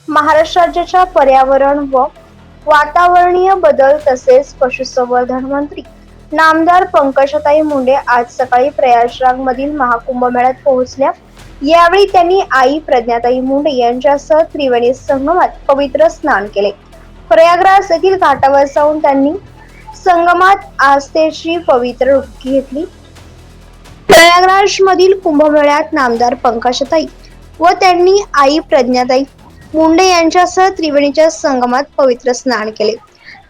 महाराष्ट्र राज्याच्या पर्यावरण व वातावरणीय बदल तसेच पशुसंवर्धन मंत्री नामदार पंकजाताई मुंडे आज सकाळी प्रयागराज मधील महाकुंभ मेळ्यात पोहोचल्या। यावेळी त्यांनी आई प्रज्ञाताई मुंडे यांच्यासह त्रिवेणी संगमात पवित्र स्नान केले। प्रयागराज येथील घाटावर जाऊन त्यांनी संगमात आस्थेची पवित्र डुबकी घेतली। प्रयागराज मधील कुंभमेळ्यात नामदार पंकजाताई व त्यांनी आई प्रज्ञाताई मुंडे यांच्यासह त्रिवेणीच्या संगमात पवित्र स्नान केले।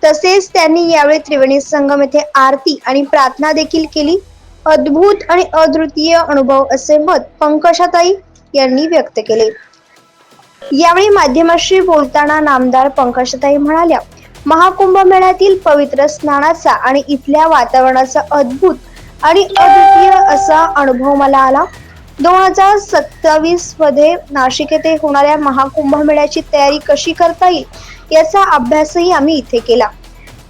तसेच त्यांनी यावेळी त्रिवेणी संगम येथे आरती आणि प्रार्थना देखील केली। अद्भुत आणि अद्वितीय अनुभव असे मत पंकजाताई यांनी व्यक्त केले। यावेळी माध्यमांशी बोलताना नामदार पंकजाताई म्हणाल्या, महाकुंभ मेळ्यातील पवित्र स्नानाचा आणि इथल्या वातावरणाचा अद्भुत आणि अद्वितीय असा अनुभव मला आला। 2027 मध्ये नाशिक येथे होणाऱ्या महाकुंभ मेळ्याची तयारी कशी करता येईल याचा अभ्यासही आम्ही इथे केला।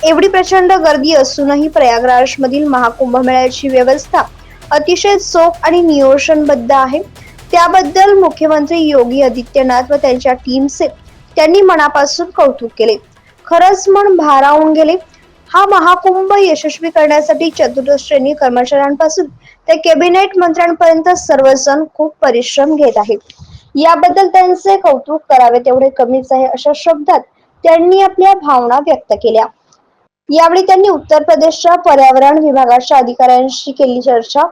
एवढी प्रचंड गर्दी असूनही प्रयागराज मधील महाकुंभ मेळ्याची व्यवस्था अतिशय चोख आणि नियोजनबद्ध आहे। त्याबद्दल मुख्यमंत्री योगी आदित्यनाथ व त्यांच्या टीमचे त्यांनी मनापासून कौतुक केले। खरंच मन भारावून गेले। हा महाकुंभ यशस्वी करण्यासाठी चतुर्श्रेणी कर्मचाऱ्यांपासून ते कॅबिनेट मंत्र्यांपर्यंत सर्वजण खूप परिश्रम घेत आहेत। याबद्दल त्यांचे कौतुक करावे तेवढे कमीच आहे, अशा शब्दात त्यांनी आपल्या भावना व्यक्त केल्या। यावेळी त्यांनी उत्तर प्रदेशच्या पर्यावरण विभागाच्या अधिकाऱ्यांशी केली चर्चा।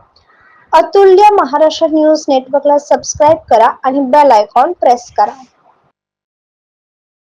अतुल्य महाराष्ट्र न्यूज नेटवर्कला सबस्क्राईब करा आणि बेल आयकॉन प्रेस करा।